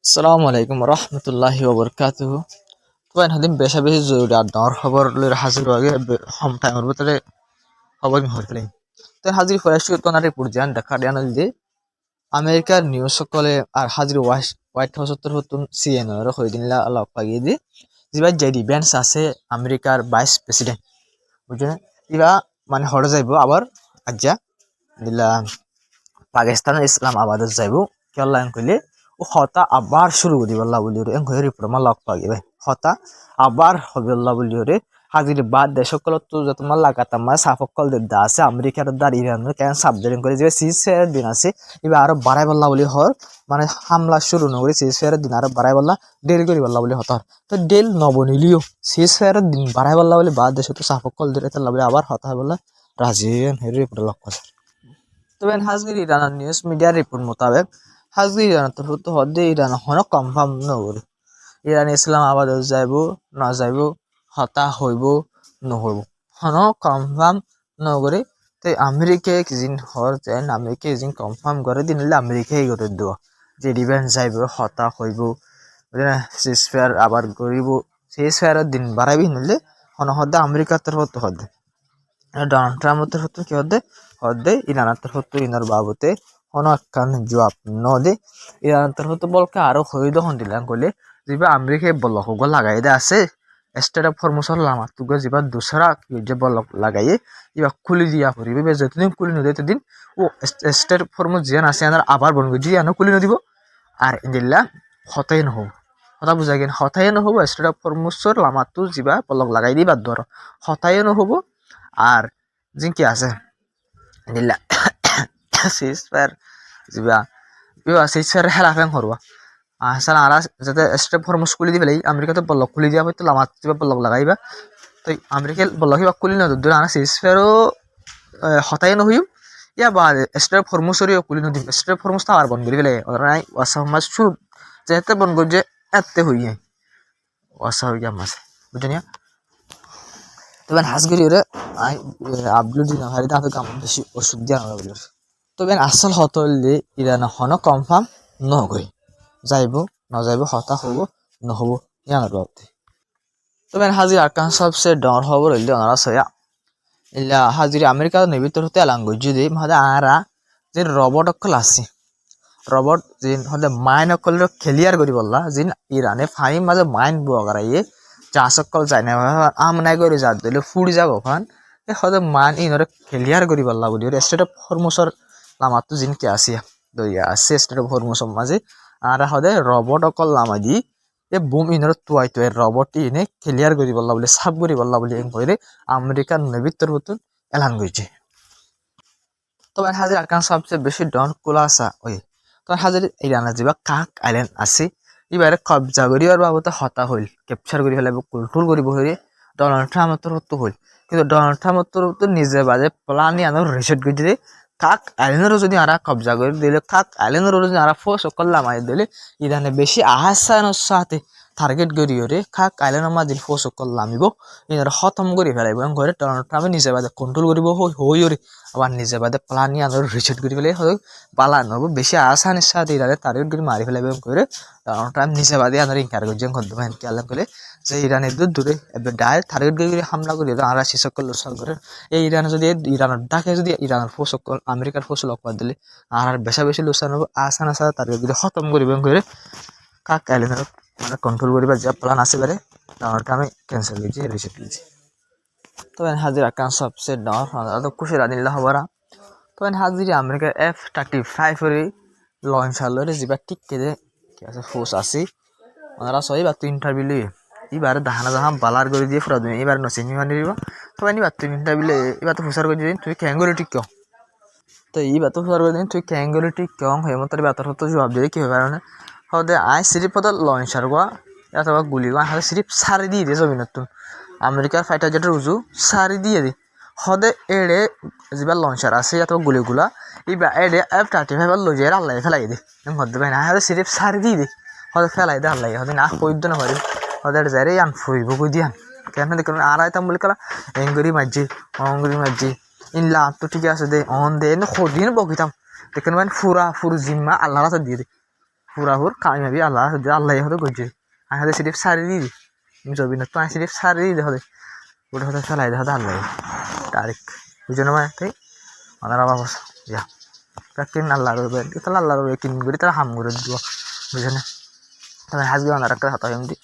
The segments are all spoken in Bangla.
আসসালামু আলাইকুম রহমতুল্লাহি ওবরকাতুহু। তোবাইন হাদিম বেশা বেশি জরুরি আর ডর খবর লইর হাজির আগে হম টাইমের ভিতরে খবর হইলে তো হাজির ফরাসি উত্তনার রিপোর্ট জান দেখা দেন যে আমেরিকার নিউজ সকলে আর হাজির হোয়াইট হাউস উত্তর হতুন সিএনএ এর হইদিনলা আলাপ পাগিয়ে দি যিবা জেডি বেন্স আছে আমেরিকার ভাইস প্রেসিডেন্ট বুঝছেন ইবা মানে হড় যাইব আবার আজ্জা দিলা পাকিস্তানের ইসলামাবাদ যাইব কেলাইন কইলে ও হতা আবার শুরু করি বল্লা বলি রে ঘরে রিপোর্ট মাল লক পাগিবে হতা আবার হবে বল্লা বলি রে হাজির বাদ দেশ সকল তো যত মাল লাগাতাম মা সাফকল দা আছে আমেরিকার দার ইরান কেন সাবধান করে যে সিজফায়ার দিন আছে এবার আরো বাড়াই বল্লা বলি হর মানে হামলা শুরু নগরি সিজফায়ারের দিন আরো বাড়াই বল্লা দেরি করি বল্লা বলি হতার তো ডেল নবনিলিও সিজফায়ারের দিন বাড়াই বল্লা বলি বাদ দেশ তো সাফকল দিলে তাহলে বলে আবার হতা বল্লা রাজি হেরি রিপোর্ট লক করে তবে হাজগির ইরানের নিউজ মিডিয়ার রিপোর্ট মোতাবেক হাজগির ইরান তো হদ্দে ইরান হন কনফার্ম নগরী ইরান ইসলামাবাদ যাইব না যাইব হতা হইব নহইব হন কনফার্ম নগরী তাই আমেরিকায় কিজিন হর যেন আমেরিকা কিজিন কনফার্ম করে দিনলে আমেরিকাই করে দেওয়া যে ডিভেন্স যাইব হতা হইব সিজফায়ার আবার গরিব সিজফায়ারের দিন বাড়াবি নিলে হন হদ্দে আমেরিকার তরফ হদ্দে ডোনাল্ড ট্রাম্পের হতো কি হদ্দে ইরানের হতো ইনার বাবতে হনকান জবাব নদে ইরানের হতো বলকে আরো হইদ হন দিলাম কইলে যিবা আমেরিকায় বলক লাগাই দে আছে স্টেট অফ ফরমোসর লামা তুগে যিবা দুসরা যে বলক লাগাইয়ে ইবা খুলি দিয়া পড়িবে বে যতদিন খুলি নদে ততদিন ও স্টেট ফরমোস জিয়ান আছে আবার বনবে জিয়ানো খুলি নদিব আর ইন্দিল্লা হতাই নহব হতা বুঝাই গেন হতাই নহব স্টেট অফ ফরমোসর লামাতো যিবা বলক লাগাই দিবা ধর হতাই নহব আর জিঙ্কি আছে দিলা সিজফায়ার যিবা ইবা সিজফায়ার হেলাফেং হরবা সারা আরা যাতে স্টেপ ফরমোস খুলি দি পেলাই আমেরিকাতে বলক খুলি দিয়া হয়তো লামাত যিবা বলক লাগাইবা তো আমেরিকা বলক হিবা খুলি নদুর আনা সিজফায়ারও হতাই নহইম ইয়া বা স্টেপ ফরমোসরিও খুলি নদিম স্টেপ ফরমোস তো আর বন করি পেলাই নাই ওয়াসা মাস শুরু যেতে বন করি যে এতে হইয়ে ওয়াসা হইয়া মাস বুঝনিয়া তবে হাঁসগুড়ি ওরে আবলু দিন হারি দাঁতে কাম বেশি ওষুধ দিয়া নয় বলে তবে আসল হতলে ইরান হন কনফার্ম নগৈ যাইব নযাইব হতা হব নহব ইয়ানোর বাবদে তবে হাজির আরকান সবচেয়ে ডর খবর হইলে ওনারা সয়া ইলা হাজির আমেরিকা নিবিতর হতে এলাঙ্গই যদি মাদে আরা যে রবট অকল আছে রবট জিন হলে মাইন অকল খেলিয়ার করি বললা জিন ইরানে ফাইম মাঝে মাইন বগারাইয়ে যা সকল যায় না আমনাই করে যা দিলে ফুড়ি যাব ওখান এ হয়তো মান ইনরে ক্লিয়ার করি পারলা বলি স্টেট অফ ফরমোসর লামাতো জিনকে আসিয়া দইয়া আছে স্টেট অফ ফরমোসর মাঝে আর হদে রবট অকল লামা দি এ বুম ইনরে তুয়াই তুয়াই রবট ইনে ক্লিয়ার করি পারলা বলি সাব করি পারলা বলি এন কইরে আমেরিকার নেভিতর হতুন এলান কইছে তবে হাজির আকান সবচেয়ে বেশি ডন কুলাসা ওই তবে হাজির ইরানের যিবা কাক আইল্যান্ড আছে এবারে কবজা করিবার বাবদে হতা হইল ক্যাপচার করি ফেলাইব কন্ট্রোল করিব হইরে ডোনাল্ড ট্রাম্পের হতো হইল কিন্তু ডোনাল্ড ট্রাম্পের তো নিজে বাজে প্লানি আনো রিসেট করে দিলে কাক আইল্যান্ডেরও যদি আরা কবজা করে দিলে কাক আইল্যান্ডেরও যদি আরা ফোর্স করলাম আই দিলে ইরানে বেশি আহসানের সাথে টার্গেট করি ওরে কাক আইল্যান্ডের মাঝে ফোর্স করলামিব ইনারা খতম করে ফেলাইব এবং ঘরে ডোনাল্ড ট্রাম্পে নিজে বাজে কন্ট্রোল করিব হই ওরে আবার নিজে বাদে প্লানি আনো রিসেট করে ফেলে হয়তো পালান হবো বেশি আসানের সাথে ইরানে টার্গেট করে মারি ফেলাইব এবং করে ডোনাল্ড ট্রাম্প নিজে বাদে আনো ইনকার করছে করতে পারেন কি আল্লাহ করে যে ইরানের দূরে এবার ডাইরেক্ট টার্গেট করে হামলা করে আর সেসব করলো সল করে এই ইরানে যদি ইরানের ডাকে যদি ইরানের ফোর্স আমেরিকার ফোর্স লক করে দিলে আর বেশা বেশি লোকসান হবো আসান আসা টার্গেট করে খতম করিব করে কাক আইল্যান্ডের মানে কন্ট্রোল করিবার যে প্ল্যান আছে পারে ডোনাল্ড আমি ক্যান্সেল লিজি রিসেট লিজি তবে হাজির আকান সবচেয়ে ডর তো খুশি রানিল্লা হবারা তবে হাজির আমেরিকার F-35 এর লঞ্চার লরে যিবা টিকে দে কি আছে ফোর্স আছে ওনারা সবাই বা ইন্টারভিউ লিয়ে এবার দাহানা দাহাম বালার করে দিয়ে ফুরা দিন এবার নচিনি মানে দিব তবে এবার তুই ইন্টারভিউ এবার তো ফুসার করে দিন তুই ক্যাঙ্গুলি টিক কিয় তো এইবার তো ফুসার করে দিন তুই ক্যাঙ্গুলি টিক কিয় হেমন্তর বেতর হতো জবাব দিয়ে কি হবে কারণে হতে আই সিরিপ পদ লঞ্চার গোয়া অথবা গুলি গোয়া হাতে সিরিপ সারি দিয়ে দিয়ে ছবি নতুন আমেরিকার ফাইটার জেটের উজু সারি দিয়ে দি হদে এড়ে যিবা লঞ্চার আছে অথবা গুলিগুলা এইবার এড়ে F-35 লই যায় আল্লাহ ফেলাই দে হতে পাই না হাতে সিরিপ সারি দিয়ে দি হতে ফেলাই দে আল্লাহ হতে না কইদ না পারি হতে যারে আন ফুইব কই দিয়ান কেন দেখুন আর আইতাম বলে কলা এঙ্গুরি মাঝি ইনলা তো ঠিক আছে দে অন দে খদিন বকিতাম দেখুন মানে ফুরা ফুরু জিম্মা আল্লাহ রাতে দিয়ে দে পুরাপুর কামিয়াবি আল্লাহ আল্লাহ হতে করছে আমি হয়তো সিরিফ সারি দিই জবি না তো আমি সিরিফ সারি দিই হতে ওটা হতে ফেলাই দেওয়া আল্লাহ তারিখ বুঝলো মানে তাই ওনারা বাবা ইয়া কিন আল্লাহ রবে তাহলে আল্লাহ রবে কিন করি তারা হাম করে দিব বুঝে না তবে হাজবে ওনার একটা হাতা এমনি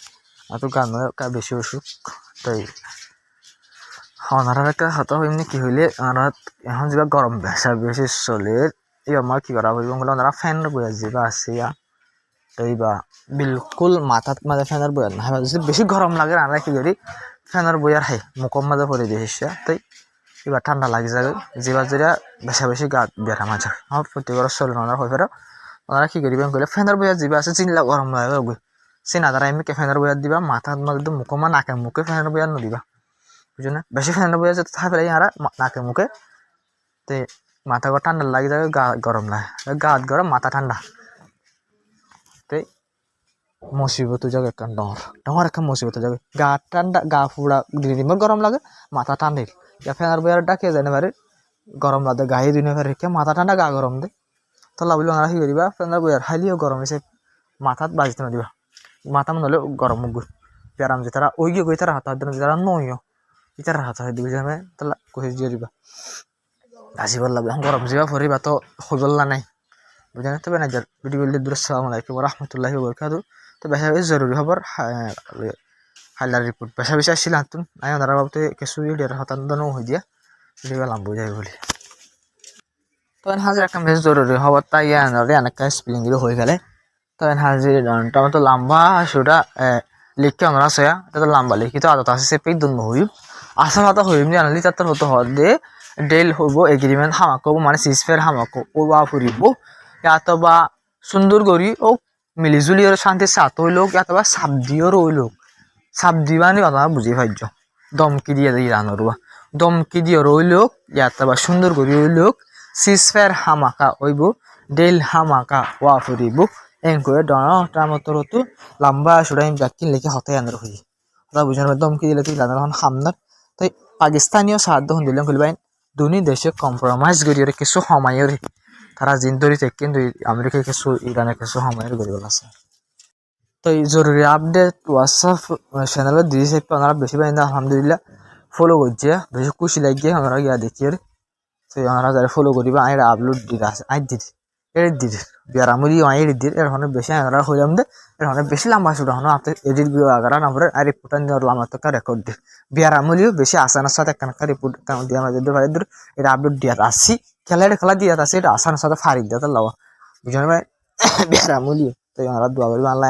এত গান বেশি অসুখ তাই ওনারা একটা হাতা এমনি কি হইলে ওনারা এখন যা গরম বেশা বেশি চলে এই আমার কি করা হইব বলে ওনারা ফ্যান বইয়া যাবা আছে তাই বা বিলকুল মাথাত মাঝে ফ্যানের বইয়ার না যদি বেশি গরম লাগে আমরা কি করি ফ্যানের বইয়ার হাই মুখম মাঝে পরে দিয়ে হিসা তাই এবার ঠান্ডা লাগে যাবে যেবার যেটা বেশা বেশি গা বেড়া মাঝে আমার প্রত্যেকবার চলে ওনারা হয়ে ফেরা ওনারা কি করিবেন কইলে ফ্যানের বইয়ার যাবা আছে চিনলা গরম লাগে ওগুলো চিনা দ্বারা এমনি ফ্যানের বইয়ার দিবা মাথার মধ্যে মুখমা নাকে মুখে ফ্যানের বইয়ার নদিবা বুঝো না বেশি ফ্যানের বইয়ার যেতে থাকে আর নাকে মুখে তে মাথা ঠান্ডা লাগে যাবে গা গরম লাগে গা গরম মাথা ঠান্ডা তাই মুসিবত যাবে একটা ডর একটা মুসিবত যাবে গা ঠান্ডা গা ফুড়া দিনে গরম লাগে মাথা ঠান্ডা ফ্যানের বইয়ার ডাকে যায় না পারে গরম লাগে গায়ে দিনে পারে মাথা ঠান্ডা গা গরম দে তলা বলি ওনারা কি করিবা ফ্যানের বইয়ার হাইলিও গরম এসে মাথাত বাজিতে না দিবা মাথা মনে হলে গরম মুখ ব্যারাম যে তারা ওই গিয়ে তারা হাত হাত যারা নইও ইতার হাত হাত দিবি যাবে তাহলে কহে দিয়ে দিবা গাছি বললাম গরম যাবা ফরিবা তো হই বললা নাই বুঝে না তবে না ভিডিও দূর আসসালামু আলাইকুম রহমতুল্লাহি বরকাতু তো বেশা বেশি জরুরি খবর হাইলার রিপোর্ট বেশা বেশি আসছিল হাতুন আই ওনারা বাবতে কিছু ভিডিওর হতান্দনও হয়ে দিয়া ভিডিও লাম্ব যায় বলি তো হাজির একটা বেশ জরুরি খবর তাই অনেক স্প্লিং দিলে হয়ে গেলে তবে হাজির টমেটো লম্বা সেটা লিখতে আমরা আছে এটা লম্বা লিখিত আদত আছে সে পেয়ে দুন হইব আসা কথা হইব নি আনলি তার হতে হদে ডেল হইব এগ্রিমেন্ট হামাকো মানে সিসফের হামাকো ও বা ফুরিব অথবা সুন্দর করি ও মিলিজুলি শান্তি সাত হইলোক অথবা সাবদিও রইলোক সাবদিবানি কথা বুঝি পাইছ দমকি দিয়ে ইরানোর দমকি দিয়ে রইলোক অথবা সুন্দর করি হইলোক সিসফের হামাকা হইব ডেল হামাকা ওয়া ফুরিব এনকো টমেটোরতো লম্বা সুরাইন ব্যাকিন লিখে হতে আনার হই ওরা বুঝানোর দমকি দিলে তুই লাগানো হামনার তাই পাকিস্তানীয় সাহায্য হন দিলাম খুলবাইন দুনি দেশে কম্প্রোমাইজ করি কিছু সময়ের তারা জিন ধরি থেকে কিন্তু আমেরিকায় কিছু ইরানে কিছু সময়ের গরিব আছে তো এই জরুরি আপডেট হোয়াটসঅ্যাপ চ্যানেলে দিয়েছে ওনারা বেশি পাই আলহামদুলিল্লাহ ফলো করছে বেশি খুশি লাগিয়ে ওনারা গিয়া দেখি তো ওনারা যারা ফলো করিবা আই আপলোড দিতে আছে আই দিদি এডিট দিদি বিয়ারামুলি আই এডিট দিই এর হনে বেশি ওনারা হইলাম দে এর হনে বেশি লম্বা শুরু হনো আপনি এডিট ভিডিও আগারা নাম্বারে আর রিপোর্ট নিয়ে লম্বা তো রেকর্ড দি বিয়ারামুলিও বেশি আসানোর সাথে একটা রিপোর্ট দিয়ে আমাদের পারে এটা আপলোড দিয়া আসি খেলা দিয়া আছে এটা আসানোর সাথে ফারিক দিয়ে লওয়া বুঝলেন ভাই বিয়ারামুলি তো ওনারা দোয়া করবে আল্লাহ